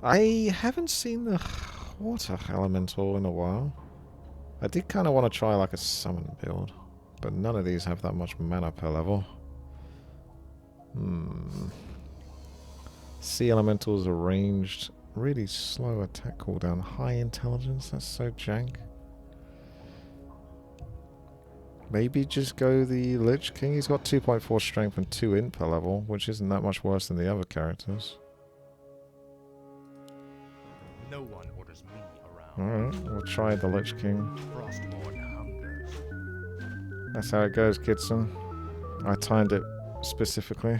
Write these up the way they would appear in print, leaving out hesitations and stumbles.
I haven't seen the water elemental in a while. I did kind of want to try like a summon build, but none of these have that much mana per level. Sea elementals are ranged, really slow attack cooldown, high intelligence, that's so jank. Maybe just go the Lich King. He's got 2.4 strength and 2 int per level, which isn't that much worse than the other characters. No one orders me around. Alright, we'll try the Lich King. That's how it goes, Kitson. I timed it specifically.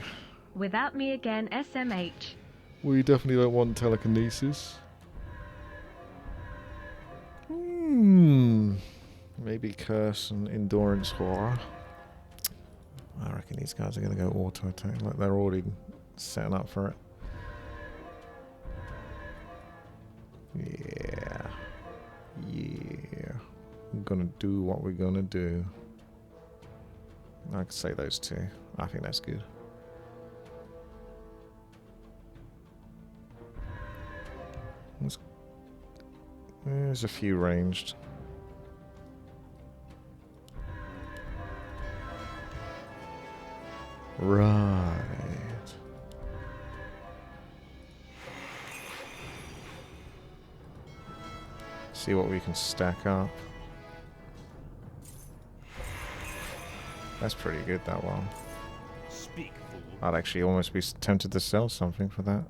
Without me again, SMH. We definitely don't want telekinesis. Maybe Curse and Endurance Horror. I reckon these guys are going to go auto attack. Like they're already setting up for it. Yeah. Yeah. We're going to do what we're going to do. I could say those two. I think that's good. There's a few ranged. Right. See what we can stack up. That's pretty good, that one. Speak, fool. I'd actually almost be tempted to sell something for that.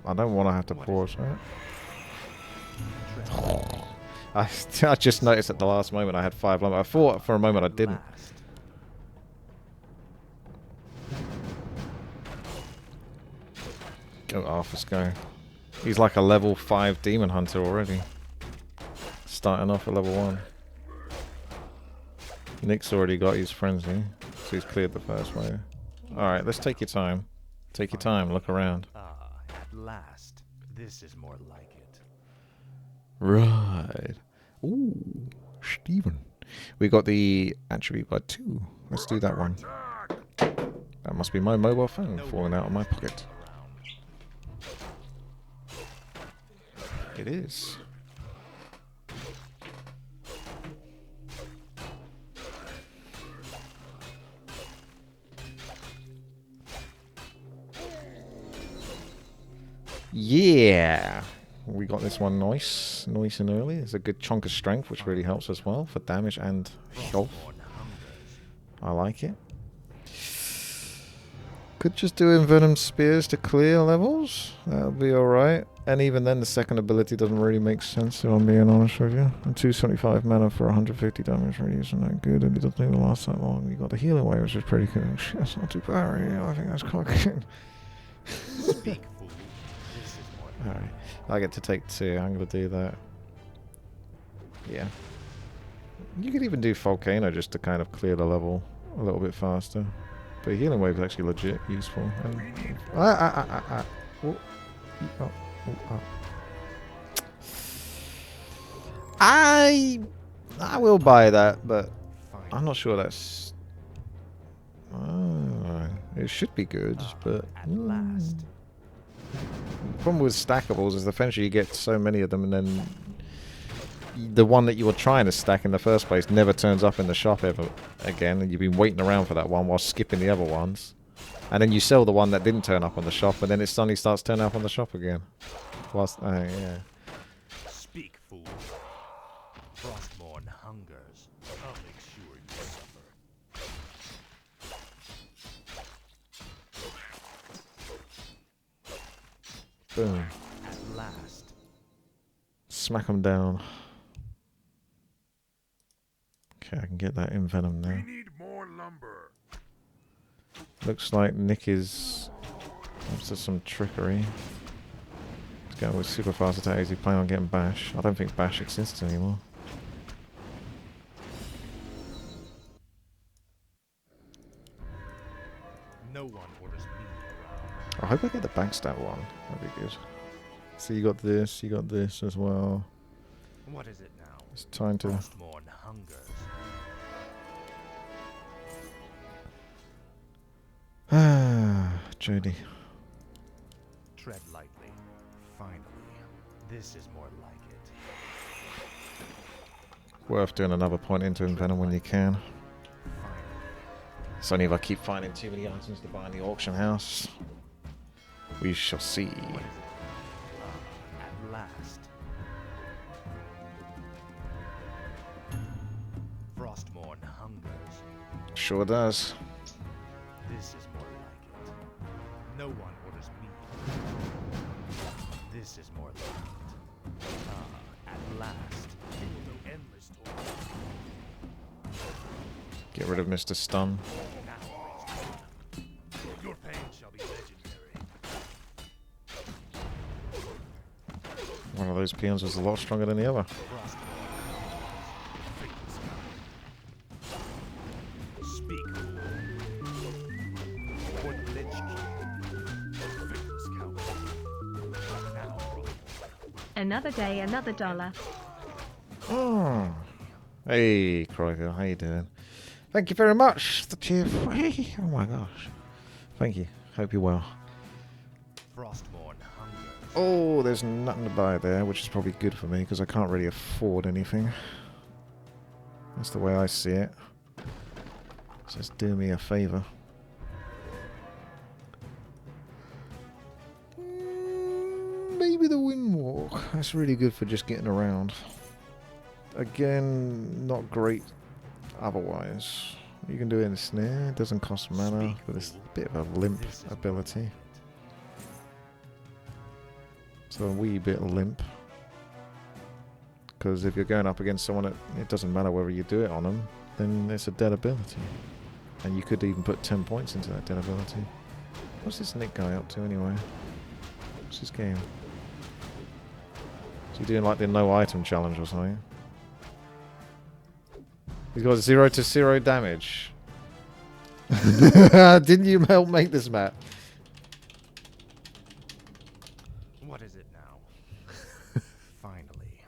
I don't want to have to pause that. I just noticed at the last moment I had 5 lumber. I thought for a moment I didn't. Go Arthur's go. He's like a level 5 demon hunter already. Starting off at level 1. Nick's already got his frenzy, so he's cleared the first wave. Alright, let's take your time. Take your time, look around. At last. This is more like it. Right. Ooh, Steven. We got the attribute by 2. Let's do that one. That must be my mobile phone falling out of my pocket. It is. Yeah. We got this one nice and early. It's a good chunk of strength, which really helps as well for damage and health. I like it. Could just do Envenom Spears to clear levels. That'll be alright. And even then, the second ability doesn't really make sense, if I'm being honest with you. And 275 mana for 150 damage really isn't that good, and it doesn't even last that long. You got the healing wave, which is pretty good. That's not too bad, yeah, I think that's quite good. Speak, fool. This is more Alright. I get to take 2. I'm going to do that. Yeah. You could even do Volcano just to kind of clear the level a little bit faster. But healing wave is actually legit useful. And I will buy that, but I'm not sure that's. It should be good, but at last. the problem with stackables is eventually you get so many of them, and then the one that you were trying to stack in the first place never turns up in the shop ever again, and you've been waiting around for that one while skipping the other ones. And then you sell the one that didn't turn up on the shop, and then it suddenly starts turning up on the shop again. Whilst, yeah. Speak, fool. Frostborn hungers. I'll make sure you suffer. Boom. At last. Smack them down. Okay, I can get that Envenom now. We need more lumber. Looks like Nick is up to some trickery. He's going with super fast attack. Is he planning on getting Bash? I don't think Bash exists anymore. No one orders me around. I hope I get the backstab one. That'd be good. So you got this as well. What is it now? It's time to... Frostborn hungers. Ah, Jody. Tread lightly. Finally. This is more like it. Worth doing another point into Venom when you can. Finally. It's only if I keep finding too many items to buy in the auction house. We shall see. What is it? At last. Frostmourne hungers. Sure does. This is more like it. No one orders me. This is more like it. At last. We will go endless toil. Get rid of Mr. Stun. Now, your pain shall be legendary. One of those peons was a lot stronger than the other. Speak. For the Lich King. Faithless coward. Now, Another day, another dollar. Oh. Hey, Croico, how you doing? Thank you very much. The cheer. Hey, oh my gosh. Thank you. Hope you're well. Frostmourne hungers. Oh, there's nothing to buy there, which is probably good for me because I can't really afford anything. That's the way I see it. Just do me a favor. Maybe the Windwalk. That's really good for just getting around. Again, not great otherwise. You can do it in a snare. It doesn't cost mana, but it's a bit of a limp ability. So a wee bit limp. Because if you're going up against someone, it doesn't matter whether you do it on them, then it's a dead ability. And you could even put 10 points into that dead ability. What's this Nick guy up to anyway? What's his game? Is he doing like the no item challenge or something? He's got 0 to 0 damage. Didn't you help make this map? What is it now? Finally.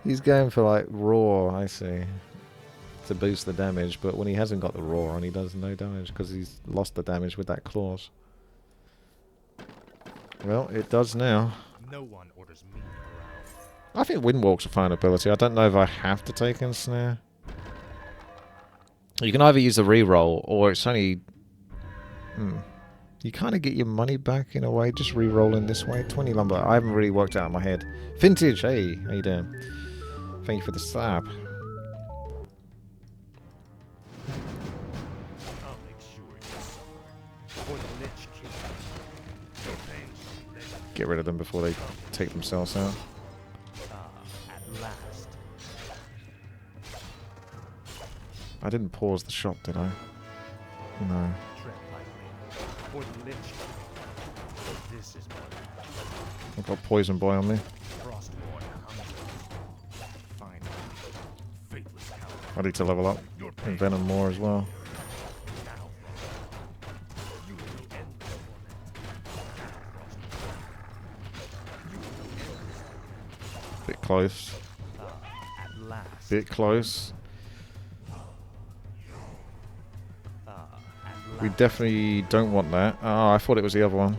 He's going for like raw, I see, to boost the damage, but when he hasn't got the raw on, he does no damage because he's lost the damage with that clause. Well, it does now. No one orders me around. I think Windwalk's a fine ability. I don't know if I have to take in Snare. You can either use the reroll, or it's only... You kind of get your money back in a way, just re-rolling this way. 20 lumber. I haven't really worked out in my head. Vintage, hey, how you doing? Thank you for the slab. I'll make sure you suffer. For the Lich King. Your pain shall be legendary. Get rid of them before they take themselves out. At last. I didn't pause the shop, did I? No. Tread lightly. For the Lich King. This is more like I've got Poison Boy on me. Frostmourne hungers. Finally. Faithless coward. I need to level up Your in pain Venom more as well. now. You will go endless torment. Bit close. At last. Bit close. At We last. definitely don't want that. Oh, I thought it was the other one.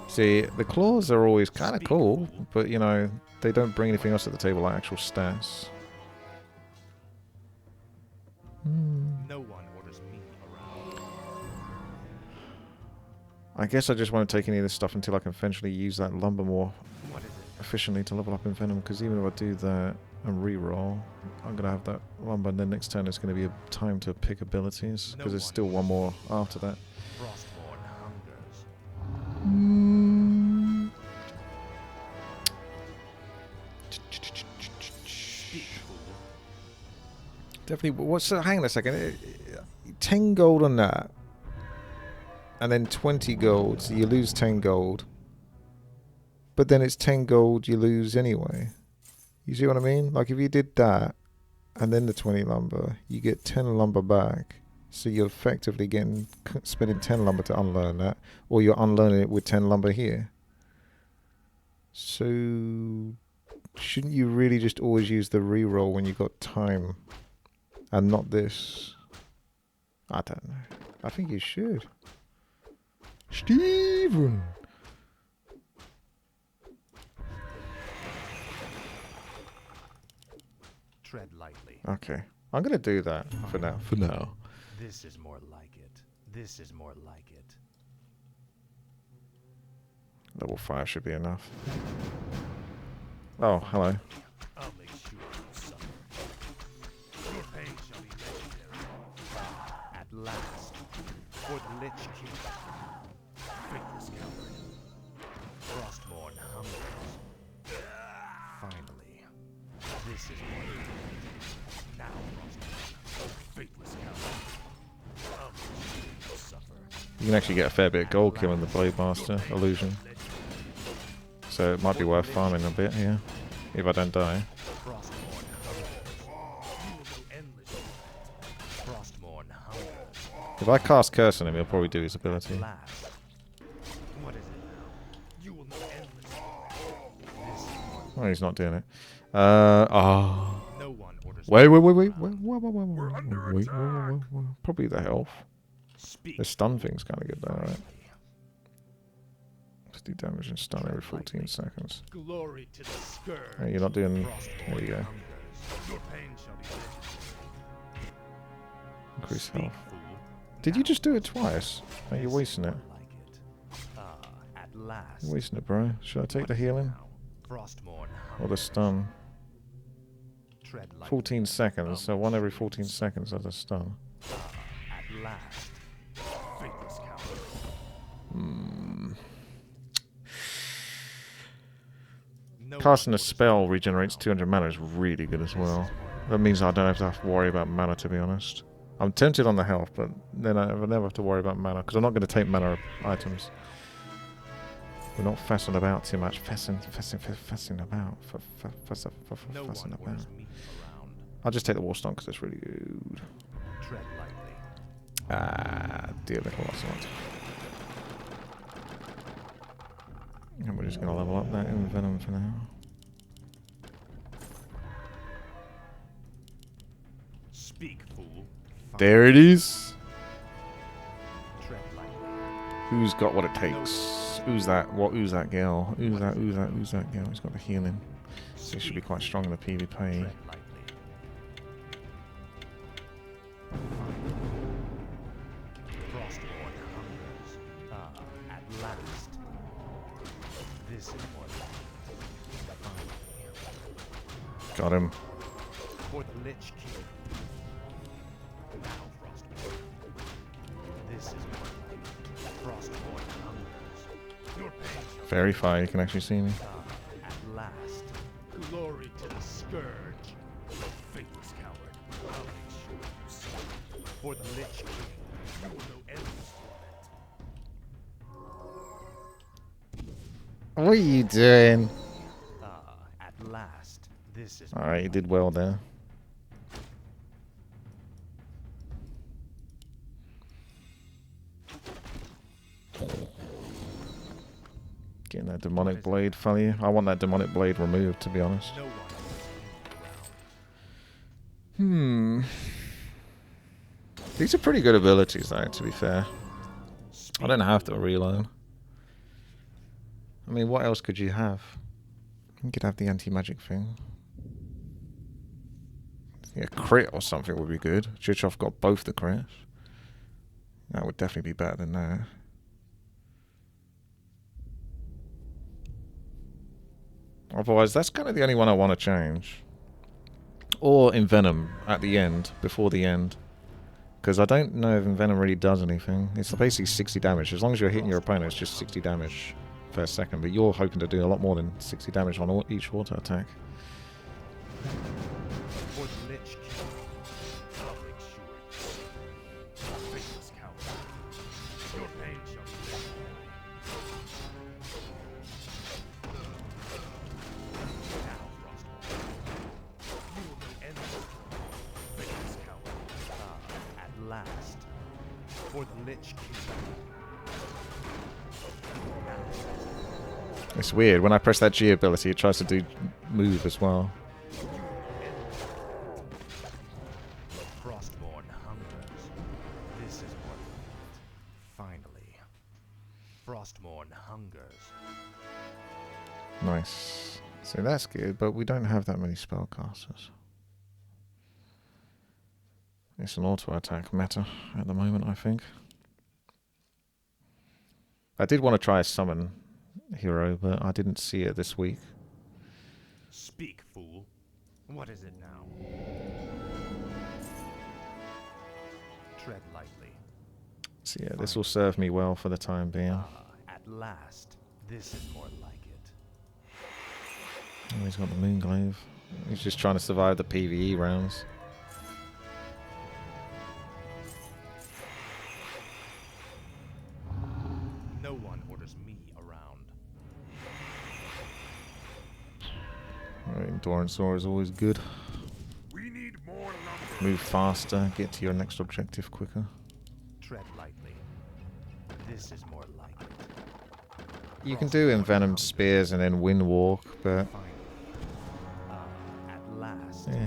See, the claws are always kind of cool, but you know, they don't bring anything else to the table like actual stats. No one orders me around. I guess I just won't take any of this stuff until I can eventually use that lumber more What is it? efficiently to level up in Venom, because even if I do that and reroll, I'm going to have that lumber, and then next turn it's going to be a time to pick abilities, because there's still one more after that. Frostmourne hungers. Speak, fool. Definitely. What's hang on a second. 10 gold on that, and then 20 gold. So you lose 10 gold, but then it's 10 gold you lose anyway. You see what I mean? Like if you did that, and then the 20 lumber, you get 10 lumber back. So you're effectively spending 10 lumber to unlearn that, or you're unlearning it with 10 lumber here. So shouldn't you really just always use the reroll when you got time And not this. I don't know. I think you should. Steven! Tread lightly. Okay. I'm going to do that for now. For now. This is more like it. This is more like it. Level 5 should be enough. Oh, hello. I'll make sure you suffer. Your pain shall be legendary. At last, for the Lich King. Faithless coward. Frostborn hungers. Finally, this is more like it. Now, Frostborn. Faithless coward. I'll make sure you suffer. You can actually get a fair bit of gold killing the Blade Master illusion. So it might be worth farming a bit here. If I don't die. Frostborn hungers. You will go endless. Frostborn hungers. If I cast Curse on him, he'll probably do his ability. Last. What is it now? You will know endless. Oh, he's not doing it. Oh. No one orders. Wait. Probably the health. Speak. The stun thing's kind of good though, right? 50 damage and stun every 14 seconds. Glory to the scourge. Hey, you're not doing... There you go. Your pain shall be Increase Speak, health. fool. Did you just do it twice? Oh, you're wasting it. Like it. At last. You're wasting it, bro. Should I take the healing? Frostborn Or the stun? tread lightly. 14 seconds, so one every 14 seconds as a stun. At last. Faithless coward. No Casting a one spell regenerates 200 mana is really good as well. That means I don't have to worry about mana, to be honest. I'm tempted on the health, but then I never have to worry about mana, because I'm not going to take mana items. We're not fussing about too much. Fussing about. No Fussing one about. orders me around. I'll just take the Warstone because it's really good. Tread lightly. Ah, dear little Ocelot. And we're just going to level up that in Venom for now. Speak, fool. There it is. Tread lightly. Who's got what it takes? Who's that? Who's that girl? Who's that girl? Who's got the healing? So it should be quite strong in the PvP. Tread lightly. Frostborn hungers. At last. This is what finally. Got him. For the Lich King. Now, Frostborn. This is what Frostborn hungers. Your pain shall Very far, you can actually see me. at last. Glory to the scourge. Faithless coward. I'll make sure you suffer. For the Lich King, you will know endless torment. What are you doing? At last. This is Alright, you did well there. Getting that demonic blade for you. I want that demonic blade removed, to be honest. no one around. These are pretty good abilities, though, to be fair. I don't have to reload. I mean, what else could you have? You could have the anti-magic thing. Yeah, crit or something would be good. Chichov got both the crits. That would definitely be better than that. Otherwise, that's kind of the only one I want to change. Or Envenom at the end, before the end. Because I don't know if Envenom really does anything. It's basically 60 damage. As long as you're hitting your opponent, it's just 60 damage per second. But you're hoping to do a lot more than 60 damage on each auto attack. For the Lich King, I'll make sure. Faithless coward. Your pain shall be legendary. Now, Frostborn. You will know endless torment. Faithless coward. At last. For the Lich King. It's weird. When I press that G ability, it tries to do move as well. is more like it. Finally. Frostmourne hungers. Nice. So that's good, but we don't have that many spellcasters. It's an auto attack meta at the moment, I think. I did want to try a summon hero, but I didn't see it this week. Speak, fool. What is it now? Tread lightly. So yeah, this will serve me well for the time being. At last. This is more like it. Oh, he's got the Moonglaive. He's just trying to survive the PvE rounds. No one orders me around. Endurance Aura is always good. We need more lumber. Move faster, get to your next objective quicker. Tread lightly. This is more like it. You can do Envenomed Spears and then Windwalk, but At last. yeah,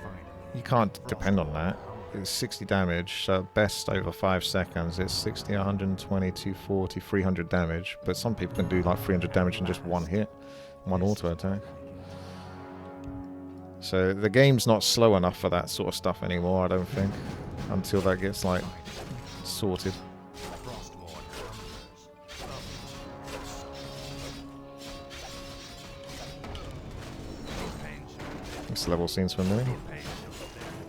Finally. you can't depend on that. It's 60 damage, so best over 5 seconds. It's 60, 120, 240, 300 damage. But some people can do like 300 damage in just one hit, one auto attack. So the game's not slow enough for that sort of stuff anymore, I don't think, until that gets like sorted. This level seems familiar.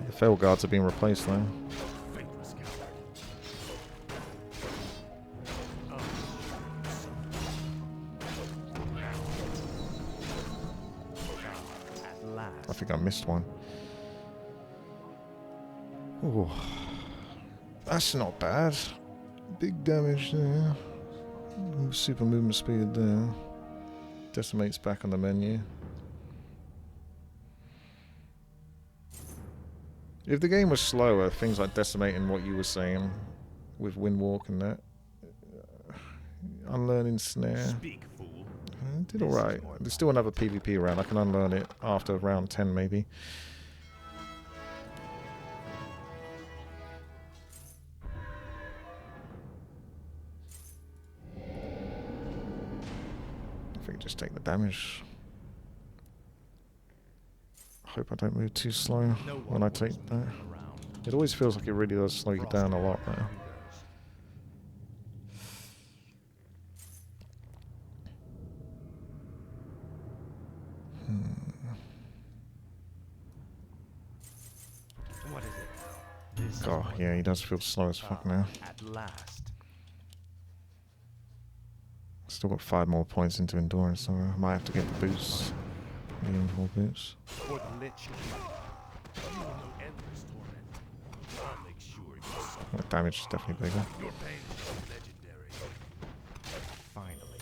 The Fel Guards have been replaced though. I think I missed one. Ooh. That's not bad. Big damage there. Super movement speed there. Decimate's back on the menu. If the game was slower, things like decimating what you were saying with Windwalk and that. Unlearning Snare. Speak, fool. Did alright. There's still another PvP round. I can unlearn it after round 10 maybe. I think just take the damage. Hope I don't move too slow when I take that. It always feels like it really does slow you down a lot though. What is it? God, yeah, he does feel slow as fuck now. At last. Still got 5 more points into endurance, so I might have to get the boosts. The invul boots. For the Lich King. You will know endless torment. I'll make sure you suffer. The damage is definitely bigger. Your pain shall be legendary. Finally.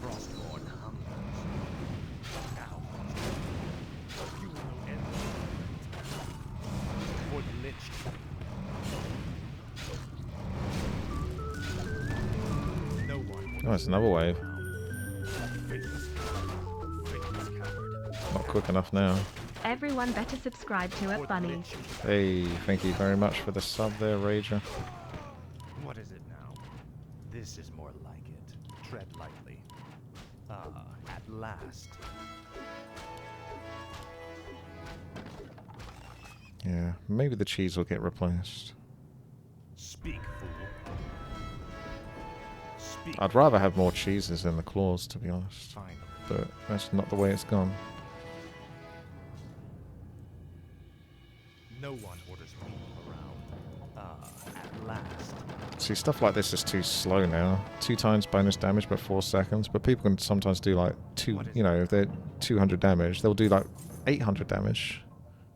Frostmourne hungers. Now. You will know endless torment. For the Lich King. No one. Oh, it's another wave. Not quick enough now. Everyone better subscribe to it, Bunny. Hey, thank you very much for the sub there, Rager. What is it now? This is more like it. Tread lightly. At last. Yeah, maybe the cheese will get replaced. Speak, fool. Speak. I'd rather have more cheeses than the claws, to be honest. Finally. But that's not the way it's gone. No one orders me around. At last. See, stuff like this is too slow now. 2 times bonus damage but 4 seconds. But people can sometimes do like you know, if they're 200 damage, they'll do like 800 damage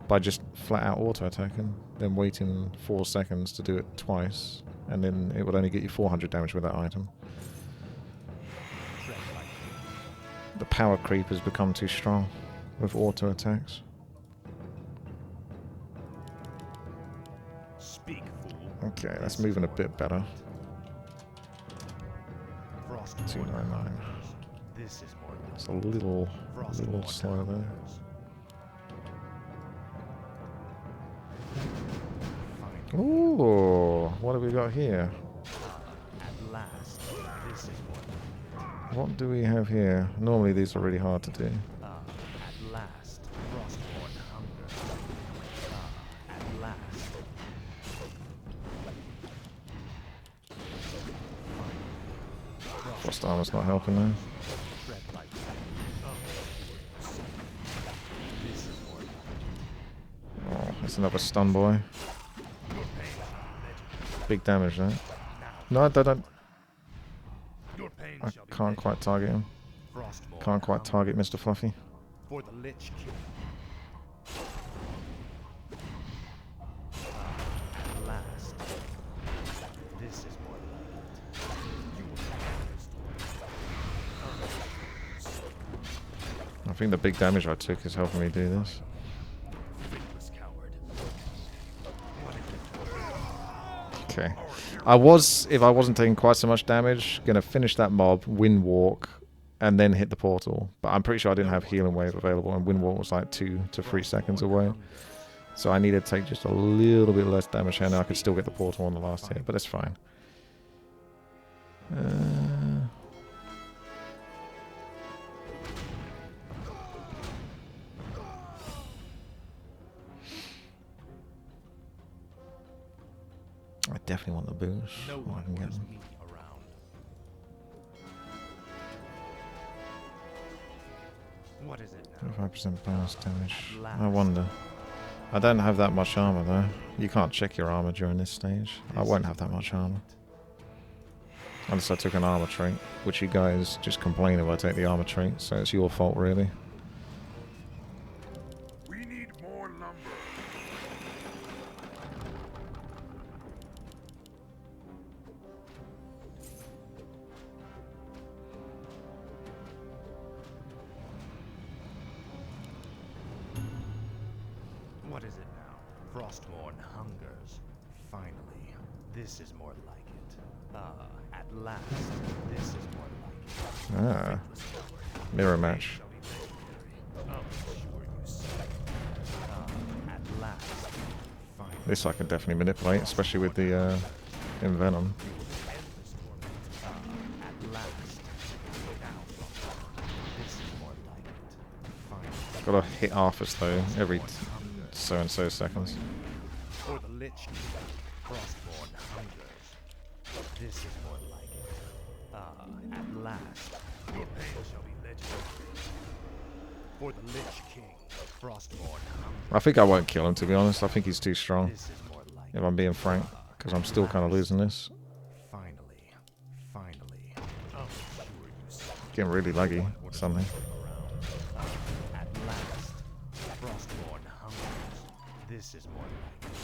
by just flat out auto attacking, then waiting 4 seconds to do it twice, and then it would only get you 400 damage with that item. The power creep has become too strong with auto attacks. Speak, fool. Okay, that's moving a bit better. 299. This is more like It's a little slow there. Ooh, what have we got here? At last, this is what. What do we have here? Normally these are really hard to do. At last, Frostborn hunger. At last. Frost armor's not helping now. Tread lightly. This is what. Oh, that's another stun boy. Big damage there. No, I don't. Your pain I shall be can't quite target him. Frostborn Can't quite target Mr. Fluffy. for the Lich King. At last, this is more like it. You will not I think the big damage I took is helping me do this. faithless coward. Okay. I was, if I wasn't taking quite so much damage, going to finish that mob, wind walk, and then hit the portal. But I'm pretty sure I didn't have healing wave available, and wind walk was like 2 to 3 seconds away. So I needed to take just a little bit less damage here. Now I could still get the portal on the last hit, but it's fine. I definitely want the boost. No Oh, I one can get wants them. me around. What is it now? 25% bonus damage. At I last. wonder. I don't have that much armor though. You can't check your armor during this stage. I won't have that much armor. Unless I took an armor trait, which you guys just complain if I take the armor trait, so it's your fault really. We need more lumber. What is it now? Frostmourne hungers. Finally, this is more like it. At last, this is more like it. Ah, mirror match. Shall be legendary. Oh, sure you say. At last, finally. This I can definitely manipulate, especially with the Envenom. Endless torment. At last. Now, this is more like it. Finally. Gotta hit Arthas though, every so and so seconds. For the Lich King, Frostborn hungers. This is more like it. At last, your pain shall be legendary. For the Lich King, Frostborn hungers. I think I won't kill him to be honest. I think he's too strong, This is more like if I'm being frank, because I'm still kind of losing this. Finally. Oh, sure you say. Getting really laggy or something. At last, Frostborn hungers. This is more like it.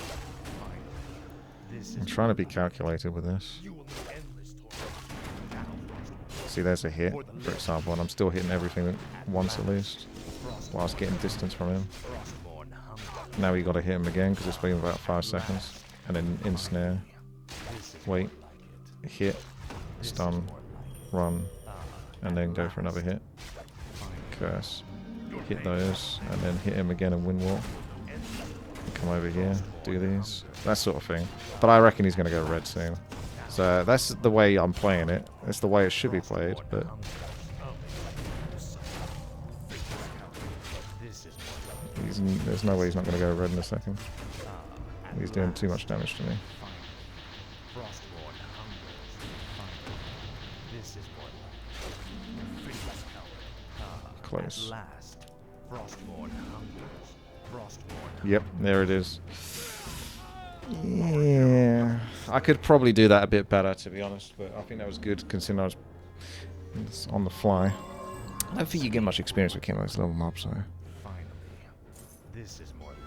Finally, this is I'm trying to be calculated with this. You will know endless torment. Now, Frostborn. See, there's a hit, for example, and I'm still hitting everything once at least, whilst getting distance from him. Frostborn hungers. Now you got to hit him again because it's been about 5 seconds, and then ensnare, This is wait, more like it. hit, stun, run, and then go for another hit. Curse, hit those, and then hit him again and wind walk. Come over here, do these, that sort of thing. But I reckon he's going to go red soon. So that's the way I'm playing it. It's the way it should be played, but This is more like there's no way he's not going to go red in a second. He's doing too much damage to me. Frostborn hungers. This is more like faithless coward. Close. At last, Frostborn hungers. Frostborn. Yep, there it is. Yeah, I could probably do that a bit better, to be honest, but I think that was good considering I was on the fly. I don't think you get much experience with killing those level mobs, so. Finally, this is more like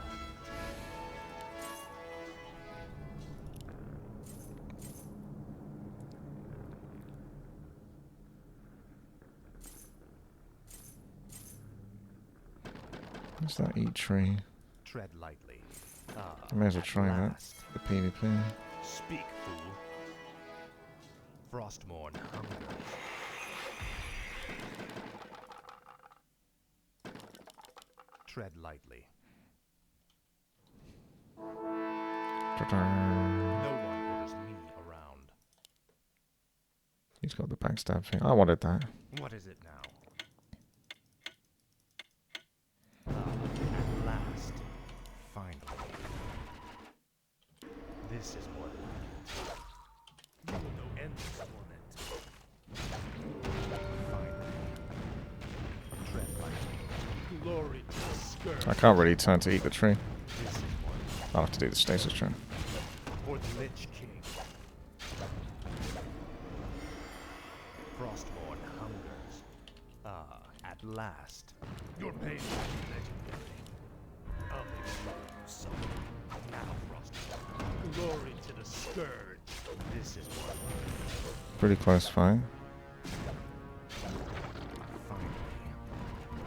What's that eat tree? tread lightly. I may as well try that. The PvP. Speak, fool. Frostmourne hungers. Tread lightly. No one orders me around. He's got the backstab thing. I wanted that. What is it now? At last. Finally. This is more like it. You will know endless torment. Finally. Tread lightly. Glory to the scourge. I can't really turn to eat the tree. This is more like I'll have to do the stasis tree. for the Lich King. Frostborn hungers. At last. Your pain will be legendary. I'll make sure you suffer. Now, Frostborn. Glory to the scourge. This is what Pretty close fight. finally.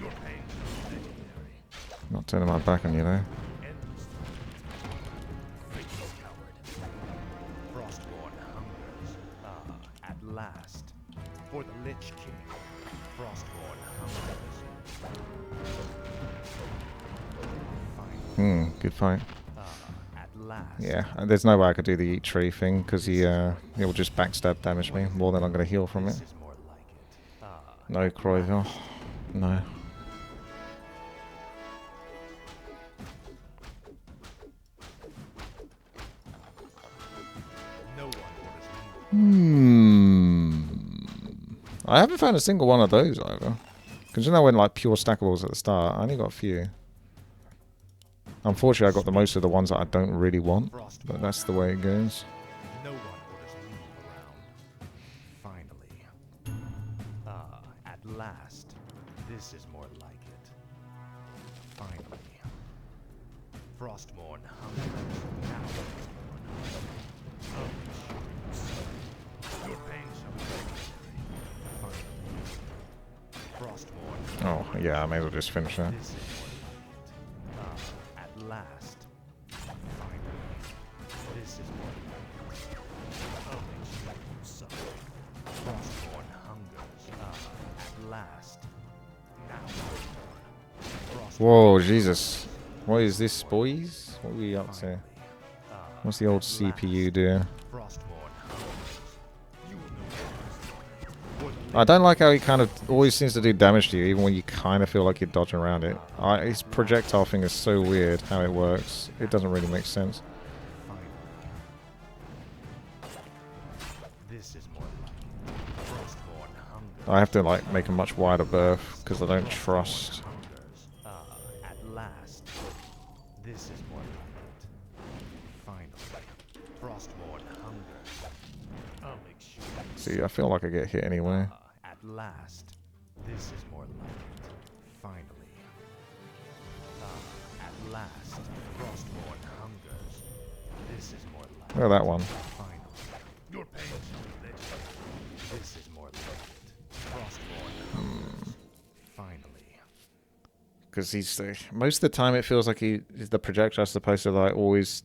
Your pain will be legendary. Not turning my back on you though. Endless faithless coward. Frostborn hungers. At last. For the Lich King. Frostborn hungers. Finally. Good fight. At last. Yeah, and there's no way I could do the eat tree thing because he'll just backstab damage me more than I'm going to heal from it. This is more like it. No, Croy. Oh, no. No one orders me. I haven't found a single one of those either. Because you know when like pure stackables at the start, I only got a few. Unfortunately, I got the most of the ones that I don't really want, but that's the way it goes. No one orders me around. Finally. At last. This is more like it. Finally. Frostborn hungers. Now. Your pain shall be legendary. Finally. Frostborn. Oh, yeah, I may as well just finish that. This is more like it. At last. Finally. This is more like it. I'll make sure you suffer. Frostborn hungers. At last. Now. Frostborn. Whoa, Jesus. What is this, boys? What are we up to? What's the old CPU doing? Frostborn hungers. You will know what I don't like how he kind of always seems to do damage to you, even when you kind of feel like you're dodging around it. His projectile thing is so weird how it works. It doesn't really make sense. finally. This is more like it. Frostborn hungers. I have to like make a much wider berth because I don't trust. Hungers. At last. This is more like it. Finally. Frostborn hungers. I'll make sure. See, I feel like I get hit anyway. At last. This is more like it. Finally. At last. Frostborn hungers. This is more like Look at that one. Finally. Your pain shall be legendary. This is more like it. Frostborn hungers. Finally. Because most of the time it feels like the projectile's supposed to like always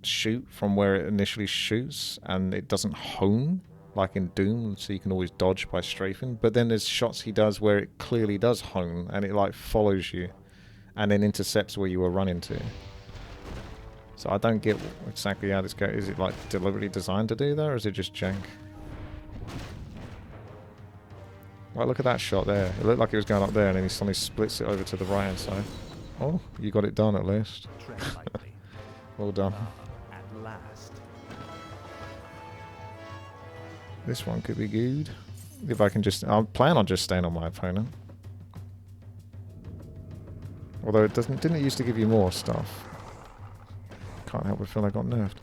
shoot from where it initially shoots, and it doesn't hone like in Doom, so you can always dodge by strafing. But then there's shots he does where it clearly does hone, and it like follows you, and then intercepts where you were running to. So I don't get exactly how this goes. Is it like deliberately designed to do that, or is it just jank? Right, look at that shot there. It looked like it was going up there, and then he suddenly splits it over to the right hand side. Oh, you got it done at least. Tread lightly. Well done. At last. This one could be good. If I can just... I'll plan on just staying on my opponent. Although it didn't it used to give you more stuff. Can't help but feel I got nerfed.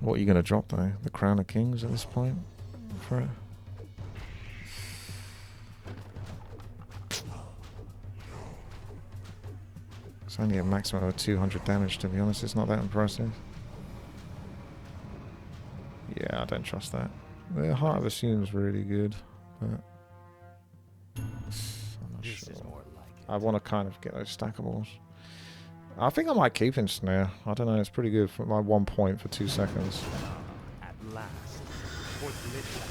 What are you going to drop though? The Crown of Kings at this point? For it? It's only a maximum of 200 damage, to be honest. It's not that impressive. Yeah, I don't trust that. The Heart of Assume's really good, but I'm not This sure. is more like it. I want to kind of get those stackables. I think I might keep in Snare. I don't know, it's pretty good for my 1 point for 2 seconds. At last. For the Lich King.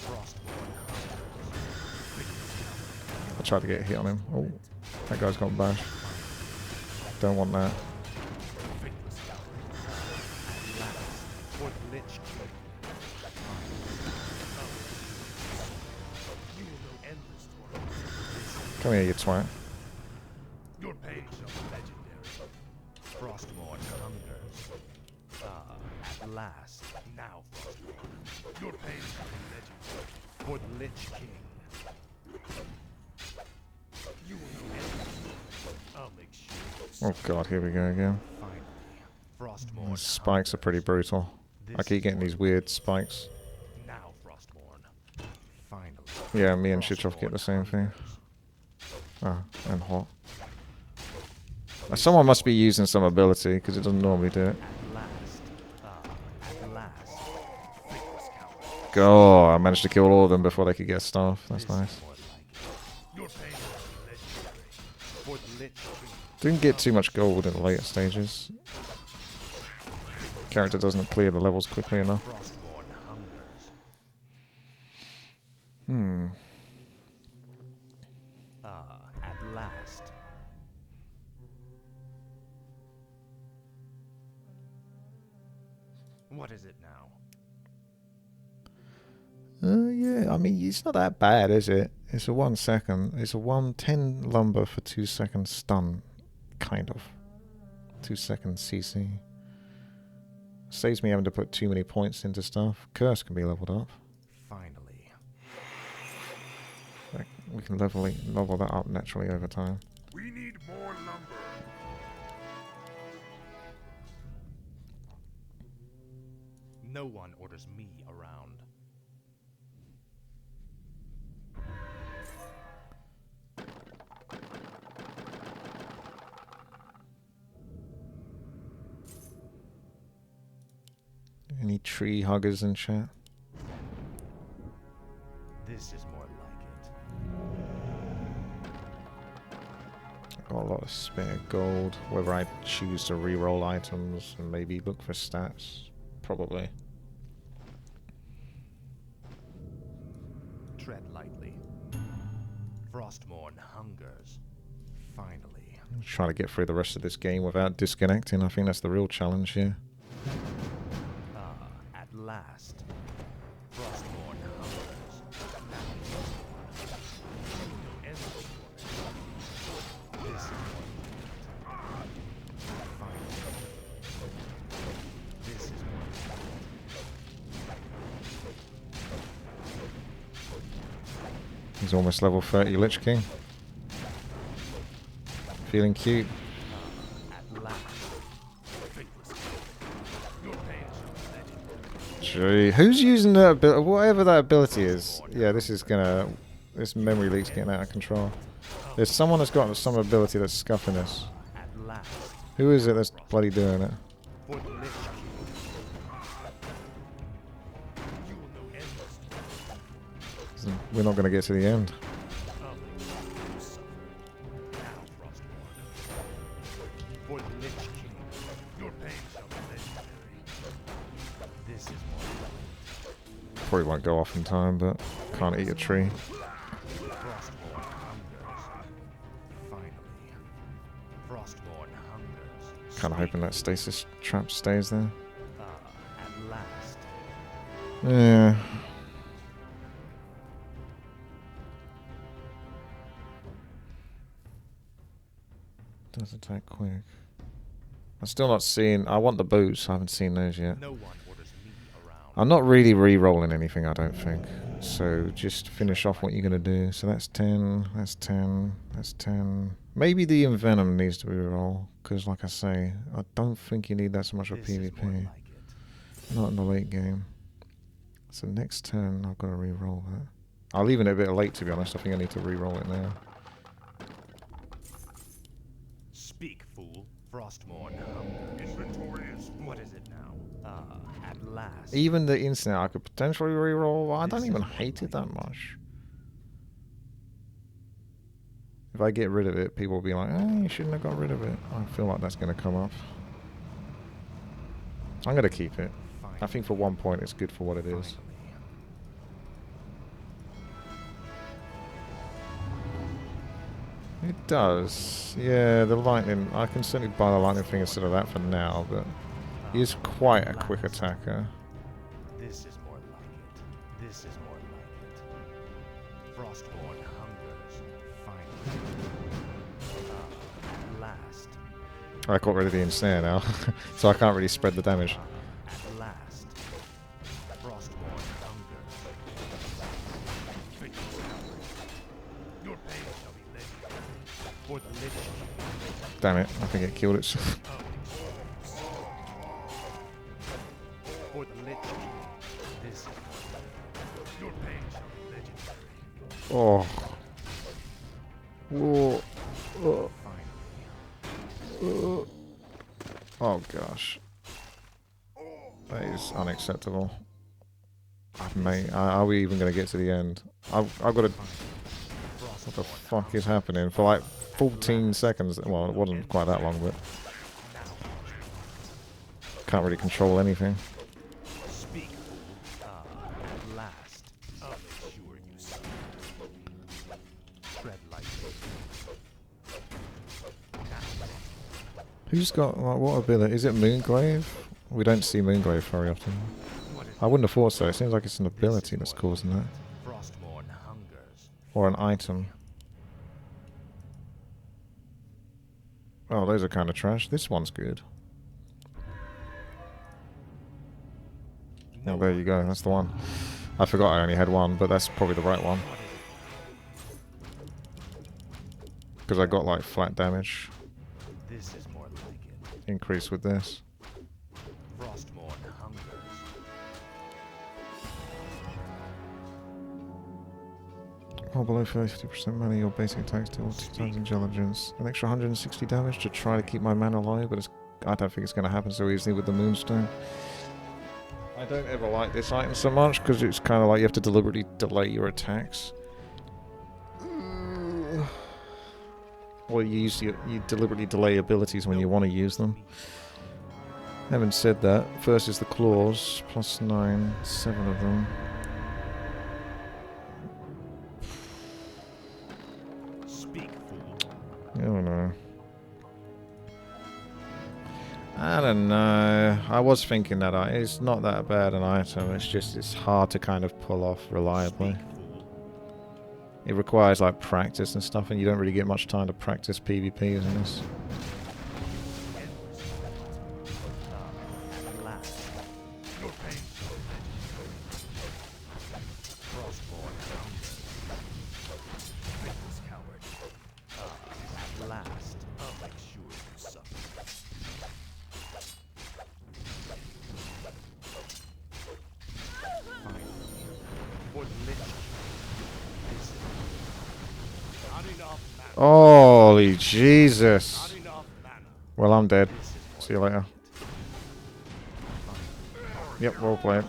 Frostborn hungers. I tried to get a hit on him. Oh, that guy's got bashed. don't want that. Faithless gallery. At last, for the Lich King. You will know endless torment. Come here, you twat. Your pain shall be legendary. Frostmourne hungers. At last. Now, Frostmourne. Your pain shall be legendary. For the Lich King. You will know endless torment. I'll make sure. Oh god, here we go again. Finally, Frostmourne. These spikes are pretty brutal. I keep getting these weird spikes. Now, Frostmourne. Finally. Yeah, me and Shichov get the same thing. Ah, and hot. Someone must be using some ability, because it doesn't normally do it. At last. At last. Faithless gallery. Oh, I managed to kill all of them before they could get staff. That's This is nice. more like it. Your pain will be legendary. For the Lich King. Didn't get too much gold in the later stages. Character doesn't clear the levels quickly enough. Frostmourne hungers. Hmm. At last. What is it now? Yeah, I mean, it's not that bad, is it? It's a 1 second. It's a 110 lumber for 2 second stun. Kind of. 2 second CC. Saves me having to put too many points into stuff. Curse can be leveled up. Finally. Like, we can level that up naturally over time. We need more lumber. No one orders me around. Any tree huggers in chat? This is more like it. Got a lot of spare gold. Whether I choose to re-roll items and maybe look for stats. Probably. Tread lightly. Frostmourne hungers. Finally. Try to get through the rest of this game without disconnecting. I think that's the real challenge here. At last. Frostmourne hungers. Endless torment. This is more like it. Finally. This is more like it. He's almost level 30 Lich King. Feeling cute. At last. Faithless. Your pain shall be legendary. Gee, who's using that ability? Whatever that ability is. Yeah, this is gonna... This memory leak's getting out of control. There's someone that's got some ability that's scuffing this. At last. Who is it that's bloody doing it? For the Lich King. You will know endless torment. We're not gonna get to the end. I'll make you suffer. Now, Frostmourne. For the Lich King. Your pain shall be legendary. This is more like Probably won't go off in time, but can't eat a tree. Frostmourne hungers. Finally. Frostmourne hungers. Kind of hoping that stasis trap stays there. At last. Yeah. Does attack quick. I'm still not seeing... I want the boots. I haven't seen those yet. No one orders me around. I'm not really re-rolling anything, I don't think. So just finish off what you're going to do. So that's 10, that's 10, that's 10. Maybe the Envenom needs to be re-roll. Because like I say, I don't think you need that so much for This is more PvP. like it. Not in the late game. So next turn, I've got to re-roll that. I'll leave it a bit late, to be honest. I think I need to re-roll it now. Speak, fool. Frostmourne hungers. Inventory is full. What is it now? At last. Even the instant I could potentially re-roll, I don't even hate it that much. If I get rid of it, people will be like, oh, you shouldn't have got rid of it. I feel like that's going to come up. I'm going to keep it. I think for 1 point it's good for what it is. It does. Yeah, the lightning. I can certainly buy the lightning thing instead of that for now, but he is quite a quick attacker. This is more like it. This is more like it. Frostborn hungers. Finally. At last. I got rid of the ensnare now, so I can't really spread the damage. At last. Frostborn hungers. Faithless coward. Your pain shall be legendary. For the Lich King. Damn it! I think it killed itself. For the Lich King. This is more like it. Your pain shall be legendary. Oh. Whoa. Oh. Finally. Oh gosh. That is unacceptable. Mate, are we even going to get to the end? I've got to... What the fuck is happening? For like 14 seconds. Well, it wasn't quite that long, but... Can't really control anything. Speak, fool. At last, I'll make sure you suffer. Tread lightly. Who's got... Like, what ability? Is it Moonglaive? We don't see Moonglaive very often. I wouldn't have thought so. It seems like it's an ability that's causing that. Frostborn hungers. Or an item. Oh, those are kind of trash. This one's good. Oh, there you go. That's the one. I forgot I only had one, but that's probably the right one. Because I got like flat damage This is more like it. increase with this. Frostborn hungers. While below 50% mana, your basic attacks deal 2 times intelligence. An extra 160 damage to try to keep my mana alive, but I don't think it's going to happen so easily with the Moonstone. I don't ever like this item so much because it's kind of like you have to deliberately delay your attacks. Or you deliberately delay abilities when you want to use them. Having said that, first is the claws, plus 9, 7 of them. Speak, fool. I don't know. I don't know. I was thinking that it's not that bad an item. It's just it's hard to kind of pull off reliably. Speak, fool. It requires like practice and stuff, and you don't really get much time to practice PvP in this. At last, your pain shall be legendary. Frostborn hungers. Faithless coward. At last, I'll make sure you suffer. Finally, for the Lich King. This is not enough mana. Holy Jesus! Not enough mana. Well, I'm dead. This is more See you later. Yep, well played.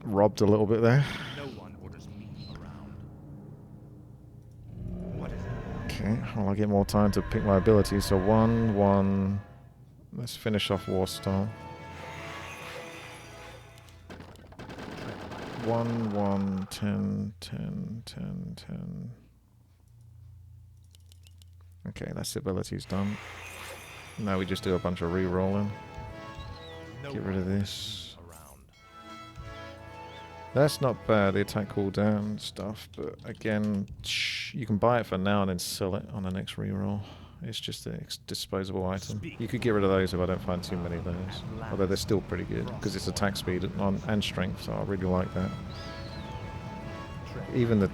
Robbed a little bit there. no one orders me around. What is it? Okay, well, I get more time to pick my abilities. So 1, 1. Let's finish off Warstorm. 1, 1, 10, 10, 10, 10. Okay, that's abilities done. Now we just do a bunch of re-rolling. No Get rid of one this. orders me around. That's not bad, the attack cooldown and stuff, but again, you can buy it for now and then sell it on the next reroll. It's just a disposable item. You could get rid of those if I don't find too many of those. Although they're still pretty good, because it's attack speed and strength, so I really like that. Even the...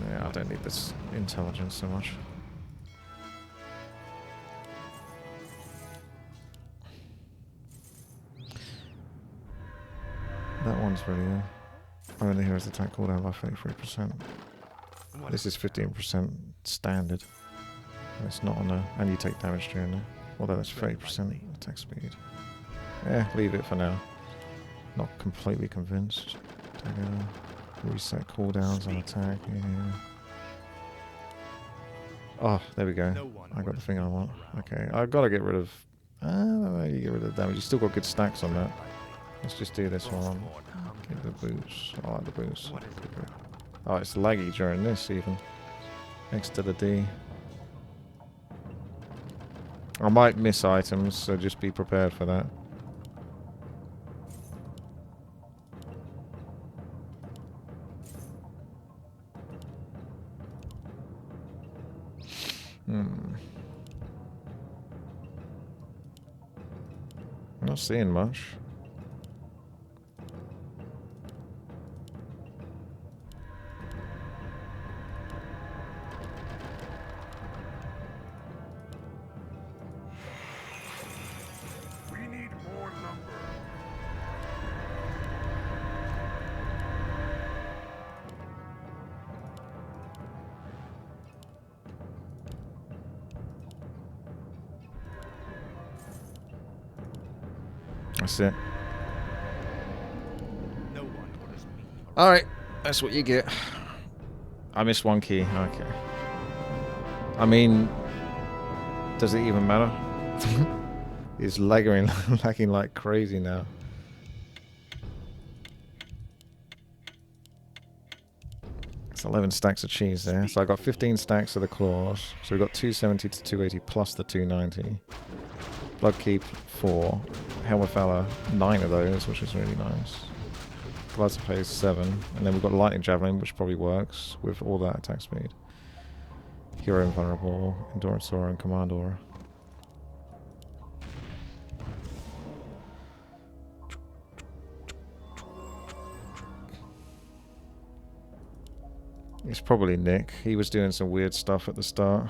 Yeah, I don't need this intelligence so much. That one's really good. Only here is attack cooldown by 33%. This is 15% standard. It's not on a... And you take damage during that. Although that's 30% attack speed. Yeah, leave it for now. Not completely convinced. Reset cooldowns on attack. Yeah. Oh, there we go. I got the thing I want. Okay, I've got to get rid of... you get rid of the damage. You still got good stacks on that. Let's just do this one. Get the boots. I like the boots. Oh, it's laggy during this even. Next to the D. I might miss items, so just be prepared for that. Not seeing much. We need more lumber. That's it. No one orders me. Alright, that's what you get. I missed one key. Okay. I mean, does it even matter? It's lagging like crazy now. It's 11 stacks of cheese there. So I got 15 stacks of the claws. So we got 270 to 280 plus the 290. Bloodkeep 4. Helmet Fella 9 of those, which is really nice. Bloods of Haze 7. And then we've got Lightning Javelin, which probably works with all that attack speed. Hero Invulnerable, Endurance Aura, and Command Aura. It's probably Nick. He was doing some weird stuff at the start.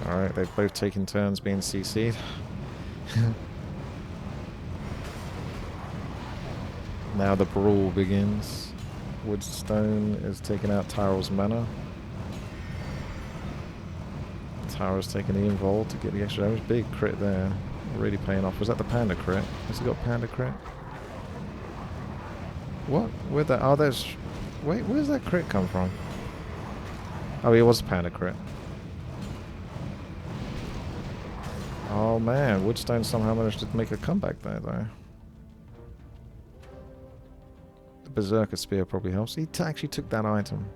Alright, they've both taken turns being CC'd. Now the brawl begins. Woodstone is taking out Tyrell's mana. Tyrell's taking the invul to get the extra damage. Big crit there. Really paying off. Was that the panda crit? Has he got panda crit? What? Where'd that... Oh, there's... Wait, where's that crit come from? Oh, it was a panda crit. Oh man, Woodstone somehow managed to make a comeback there though. The Berserker Spear probably helps. He actually took that item.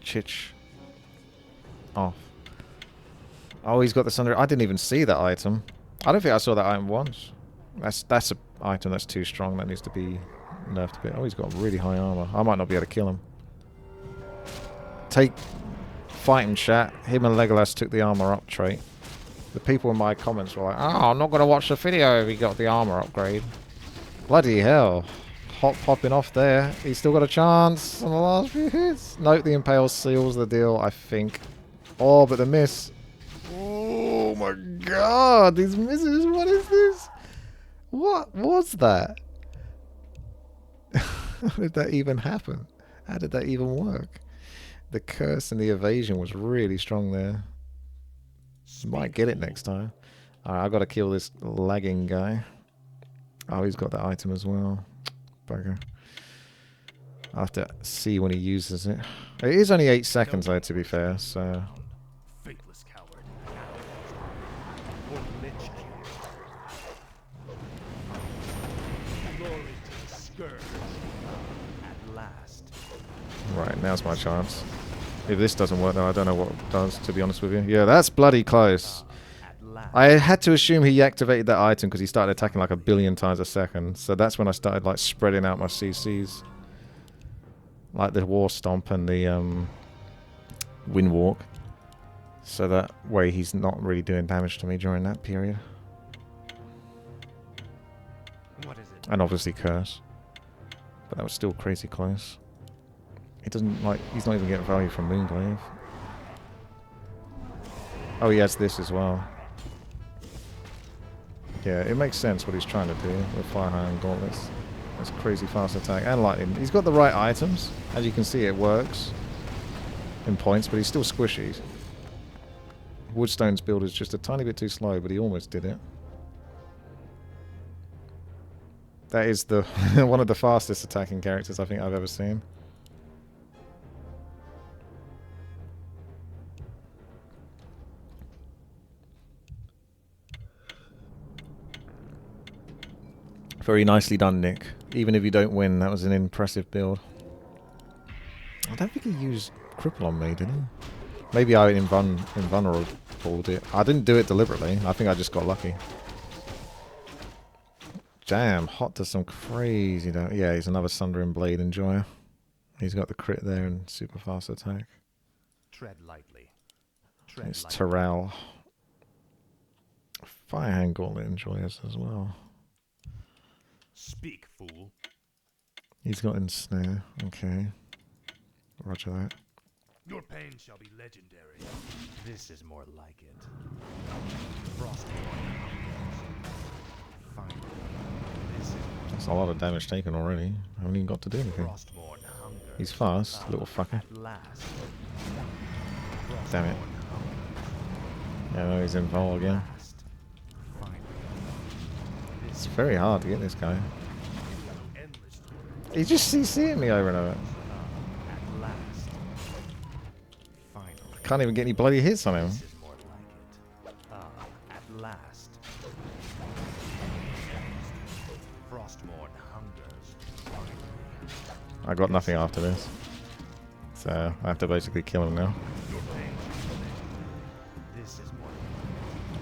Chich. Off. Oh, he's got the Thunder. I didn't even see that item. I don't think I saw that item once. That's an item that's too strong. That needs to be nerfed a bit. Oh, he's got really high armor. I might not be able to kill him. Fight him, chat. Him and Legolas took the armor up trait. The people in my comments were like, "Oh, I'm not going to watch the video if he got the armor upgrade." Bloody hell. Hot popping off there. He's still got a chance on the last few hits. Note the Impale seals the deal, I think. Oh, but the miss. Oh my god. These misses. What is this? What was that? How did that even happen? How did that even work? The curse and the evasion was really strong there. Might get it next time. Alright, I gotta kill this lagging guy. Oh, he's got that item as well. Bugger. I'll have to see when he uses it. It is only 8 seconds though, to be fair, so... Faithless coward. Or Lich King. Glory to the scourge. At last. Right, now's my chance. If this doesn't work, though, I don't know what it does, to be honest with you. Yeah, that's bloody close. I had to assume he activated that item because he started attacking like 1 billion times a second. So that's when I started like spreading out my CCs. Like the War Stomp and the Wind Walk. So that way he's not really doing damage to me during that period. What is it? And obviously Curse. But that was still crazy close. It doesn't like, he's not even getting value from Moonglaive. Oh, he has this as well. Yeah, it makes sense what he's trying to do with Firehand and Gauntlets. That's crazy fast attack and lightning. He's got the right items. As you can see, it works in points, but he's still squishy. Woodstone's build is just a tiny bit too slow, but he almost did it. That is the one of the fastest attacking characters I think I've ever seen. Very nicely done, Nick. Even if you don't win, that was an impressive build. I don't think he used cripple on me, did he? Maybe I invulnerable it. I didn't do it deliberately. I think I just got lucky. Damn, Hot does some crazy... Yeah, he's another Sundering Blade Enjoyer. He's got the crit there and super fast attack. Tread lightly. It's Terrell. Firehand Gauntlet Enjoyers as well. Speak, fool. He's got Ensnare. Okay. Roger that. Your pain shall be legendary. This is more like it. Frostborn. Finally. This is That's a lot of damage taken already. I haven't even got to do anything. Frostborn hunger. He's fast, little fucker. At last. Damn it. Yeah, no, he's involved again. Last. Finally. It's very hard to get this guy. Endless. He's just CCing me over and over. At last. Finally. Can't even get any bloody hits on him. This is more like it. At last. Frostborn hungers. Finally. I got nothing after this. So I have to basically kill him now. Your pain shall be legendary. This is more like it.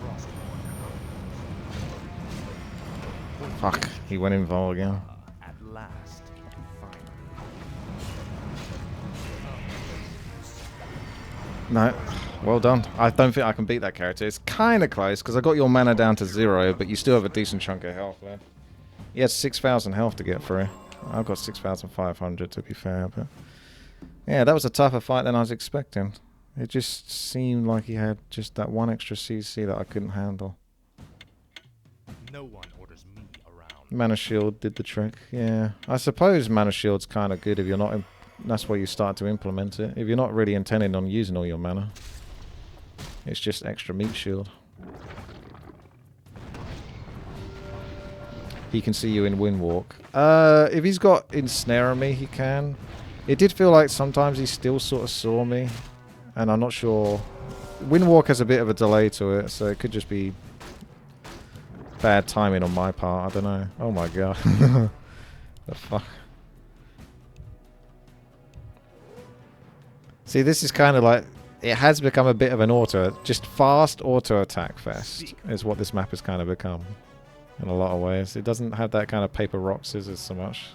Frostborn hungers. Fuck, he went involved again. At last. Finally. No, well done. I don't think I can beat that character. It's kind of close because I got your mana down to 0, but you still have a decent chunk of health left. He has 6,000 health to get through. I've got 6,500 to be fair, but yeah, that was a tougher fight than I was expecting. It just seemed like he had just that one extra CC that I couldn't handle. No one orders me around. Mana Shield did the trick, yeah. I suppose Mana Shield's kind of good if you're not... That's where you start to implement it. If you're not really intending on using all your mana. It's just extra meat shield. He can see you in Windwalk. If he's got Ensnare on me, he can. It did feel like sometimes he still sort of saw me. And I'm not sure... Windwalk has a bit of a delay to it, so it could just be... bad timing on my part, I don't know. Oh my god. The fuck? See, this is kind of like... It has become a bit of an just fast auto attack fest is what this map has kind of become. In a lot of ways. It doesn't have that kind of paper rock scissors so much.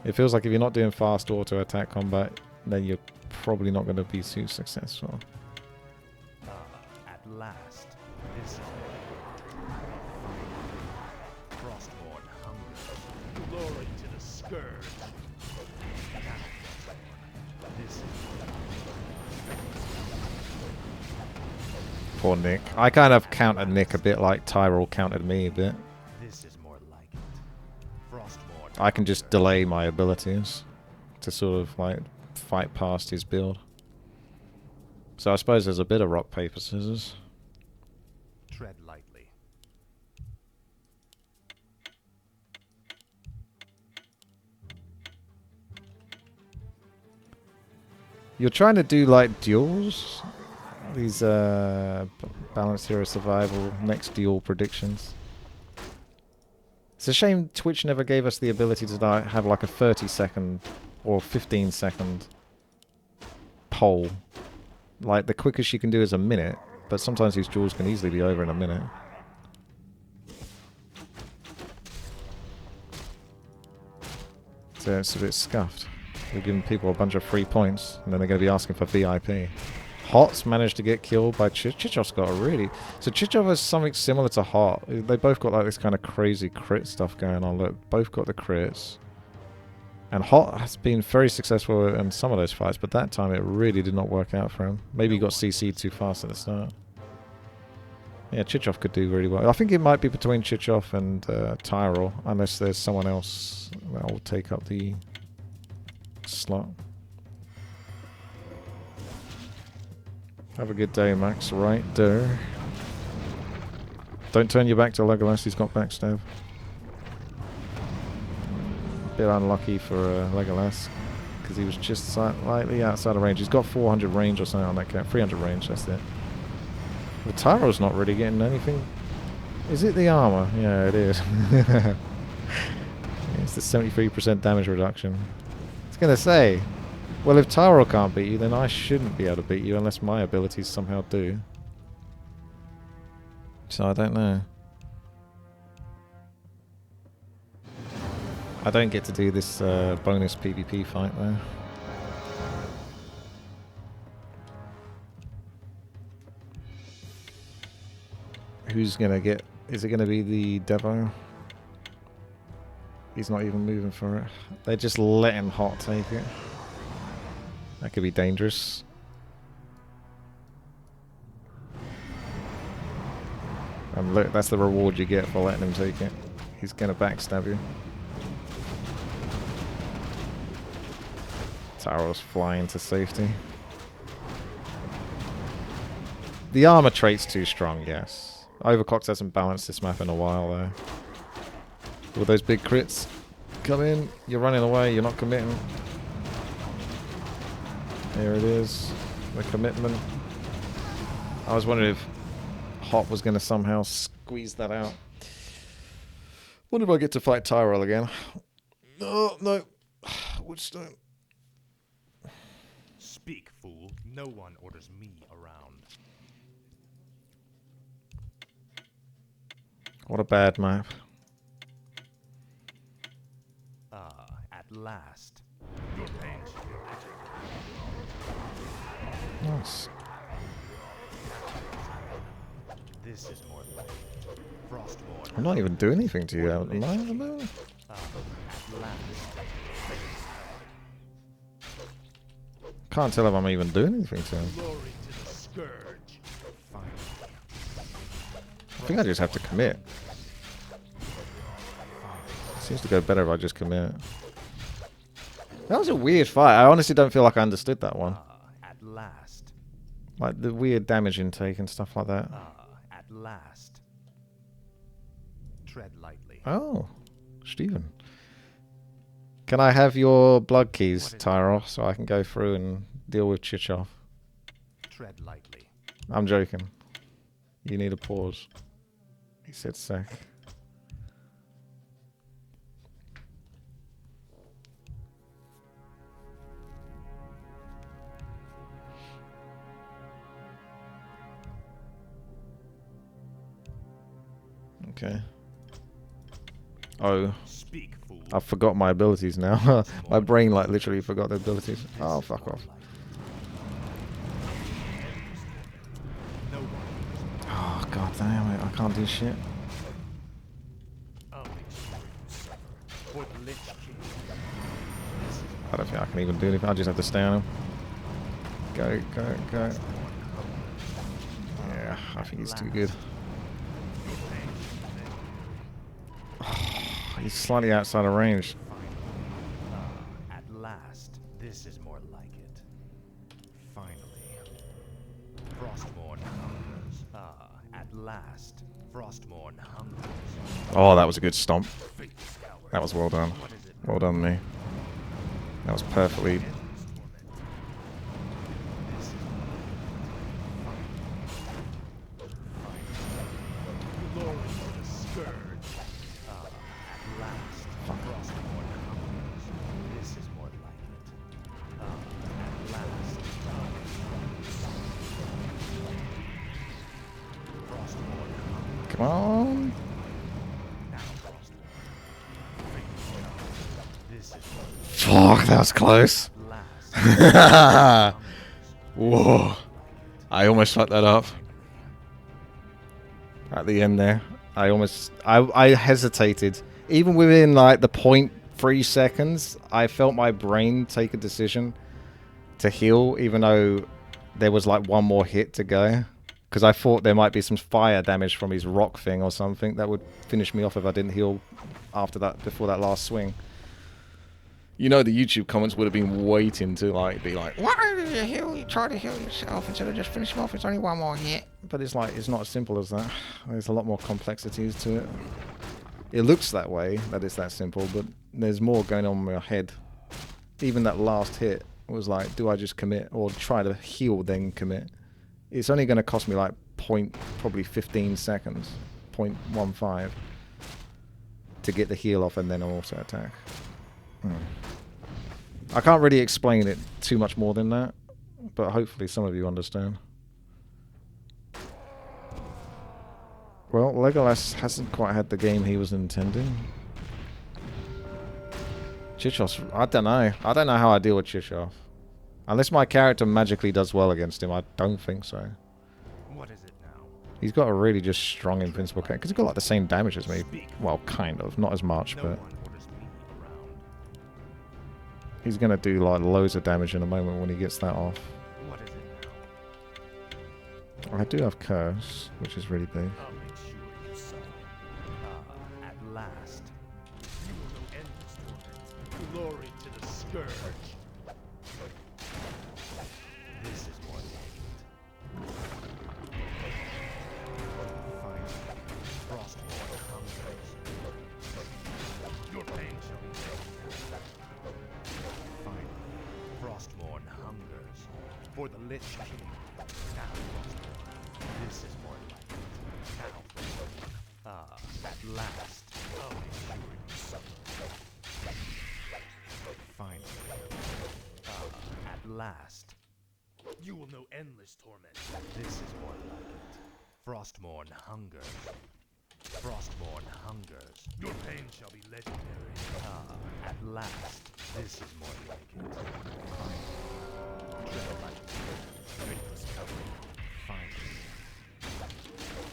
It feels like if you're not doing fast auto attack combat, then you're probably not going to be too successful. At last. This is Frostborn hunger. Glory to the scourge. This is Poor Nick. I kind of countered Nick a bit like Tyrell countered me a bit. This is more like it. Frostborn. I can just delay my abilities to sort of like fight past his build. So I suppose there's a bit of rock, paper, scissors. Tread lightly. You're trying to do like duels? These Balanced Hero Survival next duel predictions. It's a shame Twitch never gave us the ability to have like a 30-second or 15-second poll. Like the quickest you can do is a minute, but sometimes these duels can easily be over in a minute. So it's a bit scuffed. We're giving people a bunch of free points, and then they're going to be asking for VIP. Hot's managed to get killed by Chichov's got a really... So Chichov has something similar to Hot. They both got like this kind of crazy crit stuff going on. Look, both got the crits. And Hot has been very successful in some of those fights, but that time it really did not work out for him. Maybe he got CC'd too fast at the start. Yeah, Chichov could do really well. I think it might be between Chichov and Tyrell, unless there's someone else that will take up the slot. Have a good day, Max. Right there. Don't turn your back to Legolas. He's got backstab. Bit unlucky for Legolas because he was just slightly outside of range. He's got 400 range or something on that cat. 300 range. That's it. The Tyro's not really getting anything. Is it the armor? Yeah, it is. It's the 73% damage reduction. I was gonna say, well, if Tyro can't beat you, then I shouldn't be able to beat you unless my abilities somehow do. So I don't know. I don't get to do this bonus PvP fight though. Who's gonna get... Is it gonna be the Devo? He's not even moving for it. They're just letting Hot take it. That could be dangerous. And look, that's the reward you get for letting him take it. He's gonna backstab you. Taro's flying to safety. The armor trait's too strong, yes. Overclocked hasn't balanced this map in a while though. All those big crits come in, you're running away, you're not committing. Here it is, the commitment. I was wondering if Hot was going to somehow squeeze that out. Wonder if I get to fight Tyrell again. Oh, no. Woodstone. Speak, fool. No one orders me around. What a bad map. Ah, at last. Your pain shall be magic. Nice. This is more like Frostborn. I'm not even doing anything to you, am I? No. Ah, at last. Can't tell if I'm even doing anything to him. Glory to the scourge. Finally. I think I just have to commit. Seems to go better if I just commit. That was a weird fight. I honestly don't feel like I understood that one. Ah, at last. Like the weird damage intake and stuff like that. Ah, at last. Tread lightly. Oh, Stephen. Can I have your blood keys, Tyro, so I can go through and deal with Chichov? Tread lightly. I'm joking. You need a pause. He said sec. Okay. Oh. Speak, fool. I forgot my abilities now. My brain like literally forgot the abilities. Oh, fuck off. No one. Oh, god damn it. I can't do shit. I'll make sure you suffer. For the Lich King. I don't think I can even do anything. I just have to stay on him. Go, go, go. Yeah, I think he's too good. He's slightly outside of range. At last, this is more like it. Finally. Frostborn hungers. Ah, at last. Frostborn hungers. Oh, that was a good stomp. Fate scoured. That was well done. What is it? Well done, me. That was perfectly... Endless torment. This is glory to the scourge. Ah, at last. Frostborn hungers. This is more like it. Ah, at last. Frostborn hungers. Come on. Now Frostborn. This is Fuck, that was close. last. Whoa. I almost fucked that up. At the end there. I hesitated. Even within like the 0.3 seconds, I felt my brain take a decision to heal, even though there was like one more hit to go. Because I thought there might be some fire damage from his rock thing or something that would finish me off if I didn't heal after that, before that last swing. You know the YouTube comments would have been waiting to like be like, why did you heal? You try to heal yourself instead of just finish him off. It's only one more hit. But it's like, it's not as simple as that. There's a lot more complexities to it. It looks that way, that it's that simple, but there's more going on in my head. Even that last hit was like, do I just commit or try to heal then commit? It's only going to cost me like probably 15 seconds, 0.15 to get the heal off and then also attack. I can't really explain it too much more than that, but hopefully some of you understand. Well, Legolas hasn't quite had the game he was intending. Chichos, I don't know. I don't know how I deal with Chichos. Unless my character magically does well against him, I don't think so. What is it now? He's got a really just strong invincible character. Because he's got like the same damage as me. Well, kind of. Not as much, but... He's going to do like loads of damage in a moment when he gets that off. What is it now? I do have Curse, which is really big. I'll make sure you suffer. At last. You will know endless torment. Glory to the scourge. This is what finally, Frostborn hungers. Your pain shall be legendary. Finally, Frostborn hungers for the Lich King. Now, Frostborn, this is more like it. Now, at last, I'll make sure you suffer. Finally, at last, you will know endless torment. This is more like it. Frostborn hungers. Frostborn hungers. Your pain shall be legendary. At last, this is more like it. Finally, tread lightly. Great discovery. Finally,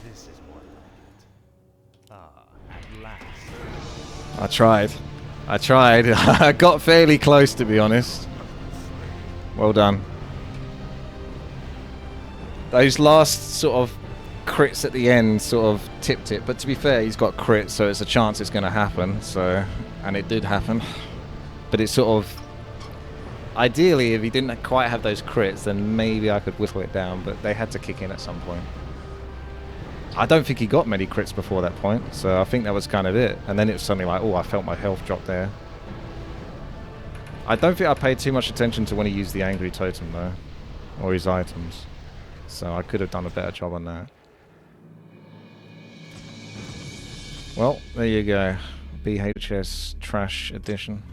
this is more like it. At last. I tried. I got fairly close, to be honest. Well done. Those last sort of crits at the end sort of tipped it, but to be fair, he's got crits, so it's a chance it's going to happen. So, and it did happen. But it's sort of... Ideally, if he didn't quite have those crits, then maybe I could whittle it down, but they had to kick in at some point. I don't think he got many crits before that point, so I think that was kind of it. And then it was suddenly like, oh, I felt my health drop there. I don't think I paid too much attention to when he used the Angry Totem, though. Or his items. So I could have done a better job on that. Well, there you go. BHS Trash Edition.